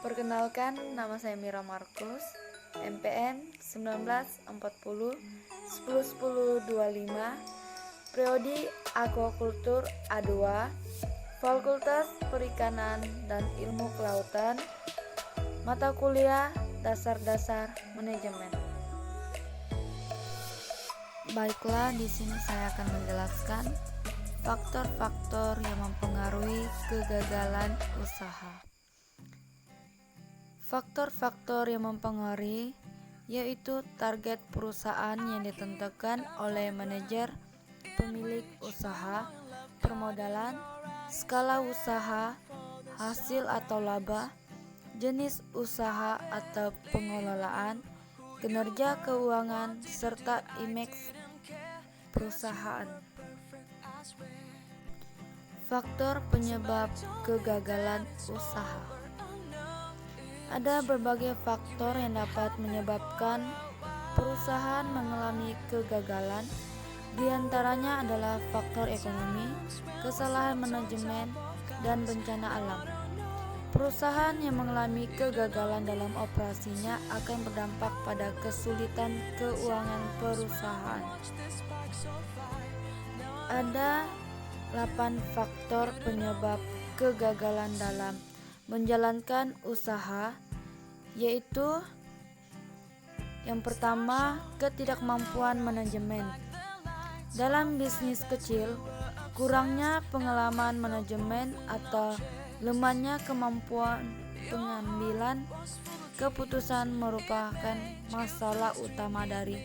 Perkenalkan, nama saya Mira Markus, MPN 1940 10 10 25, Prodi Aquacultur A2, Fakultas Perikanan dan Ilmu Kelautan, mata kuliah Dasar-Dasar Manajemen. Baiklah, di sini saya akan menjelaskan faktor-faktor yang mempengaruhi kegagalan usaha. Faktor-faktor yang mempengaruhi yaitu target perusahaan yang ditentukan oleh manajer pemilik usaha, permodalan, skala usaha, hasil atau laba, jenis usaha atau pengelolaan, kinerja keuangan, serta image perusahaan. Faktor penyebab kegagalan usaha. Ada berbagai faktor yang dapat menyebabkan perusahaan mengalami kegagalan. Di antaranya adalah faktor ekonomi, kesalahan manajemen, dan bencana alam. Perusahaan yang mengalami kegagalan dalam operasinya akan berdampak pada kesulitan keuangan perusahaan. Ada 8 faktor penyebab kegagalan dalam menjalankan usaha, yaitu yang pertama, ketidakmampuan manajemen. Dalam bisnis kecil, kurangnya pengalaman manajemen atau lemahnya kemampuan pengambilan keputusan merupakan masalah utama dari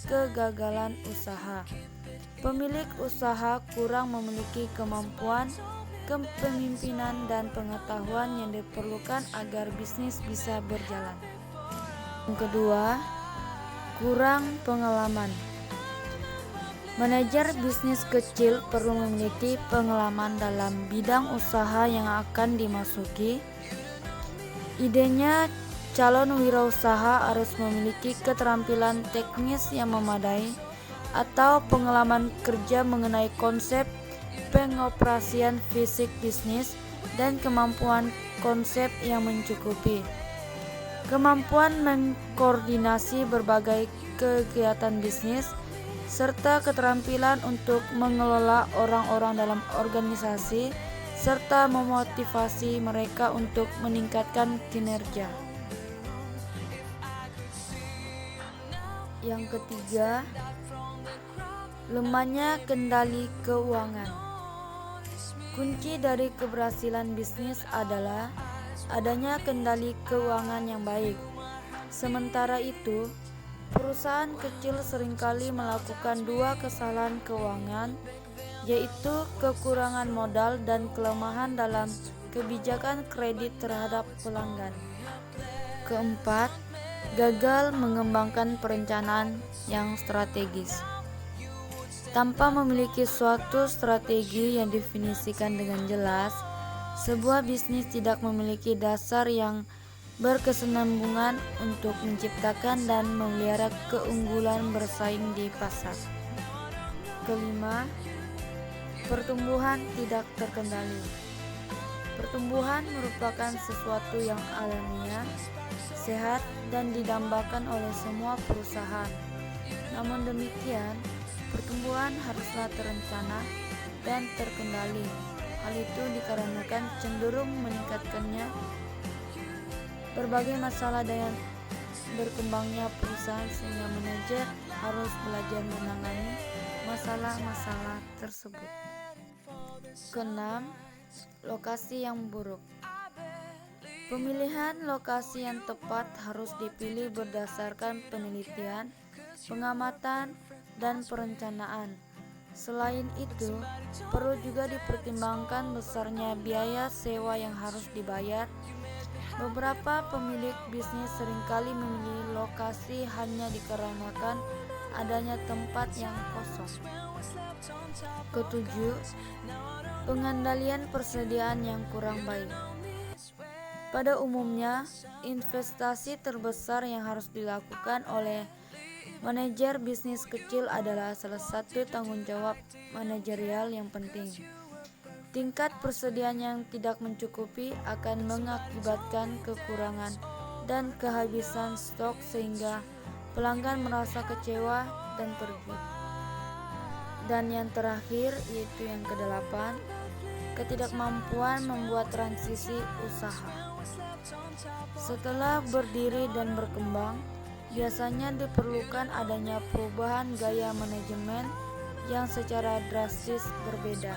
kegagalan usaha. Pemilik usaha kurang memiliki kemampuan kepemimpinan dan pengetahuan yang diperlukan agar bisnis bisa berjalan. Yang kedua, kurang pengalaman. Manajer bisnis kecil perlu memiliki pengalaman dalam bidang usaha yang akan dimasuki. Idenya, calon wirausaha harus memiliki keterampilan teknis yang memadai atau pengalaman kerja mengenai konsep pengoperasian fisik bisnis dan kemampuan konsep yang mencukupi. Kemampuan mengkoordinasi berbagai kegiatan bisnis serta keterampilan untuk mengelola orang-orang dalam organisasi serta memotivasi mereka untuk meningkatkan kinerja. Yang ketiga, lemahnya kendali keuangan. Kunci dari keberhasilan bisnis adalah adanya kendali keuangan yang baik. Sementara itu, perusahaan kecil seringkali melakukan dua kesalahan keuangan, yaitu kekurangan modal dan kelemahan dalam kebijakan kredit terhadap pelanggan. Keempat, gagal mengembangkan perencanaan yang strategis. Tanpa memiliki suatu strategi yang definisikan dengan jelas, sebuah bisnis tidak memiliki dasar yang berkesinambungan untuk menciptakan dan memelihara keunggulan bersaing di pasar. Kelima, pertumbuhan tidak terkendali. Pertumbuhan merupakan sesuatu yang alamiah, sehat, dan didambakan oleh semua perusahaan. Namun demikian, pertumbuhan haruslah terencana dan terkendali. Hal itu dikarenakan cenderung meningkatkannya berbagai masalah dengan berkembangnya perusahaan, sehingga manajer harus belajar menangani masalah-masalah tersebut. Keenam, lokasi yang buruk. Pemilihan lokasi yang tepat harus dipilih berdasarkan penelitian, pengamatan, dan perencanaan. Selain itu, perlu juga dipertimbangkan besarnya biaya sewa yang harus dibayar. Beberapa pemilik bisnis seringkali memilih lokasi hanya dikarenakan adanya tempat yang kosong. Ketujuh, pengendalian persediaan yang kurang baik. Pada umumnya, investasi terbesar yang harus dilakukan oleh manajer bisnis kecil adalah salah satu tanggung jawab manajerial yang penting. Tingkat persediaan yang tidak mencukupi akan mengakibatkan kekurangan dan kehabisan stok sehingga pelanggan merasa kecewa dan pergi. Dan yang terakhir yaitu yang kedelapan, ketidakmampuan membuat transisi usaha. Setelah berdiri dan berkembang, biasanya diperlukan adanya perubahan gaya manajemen yang secara drastis berbeda.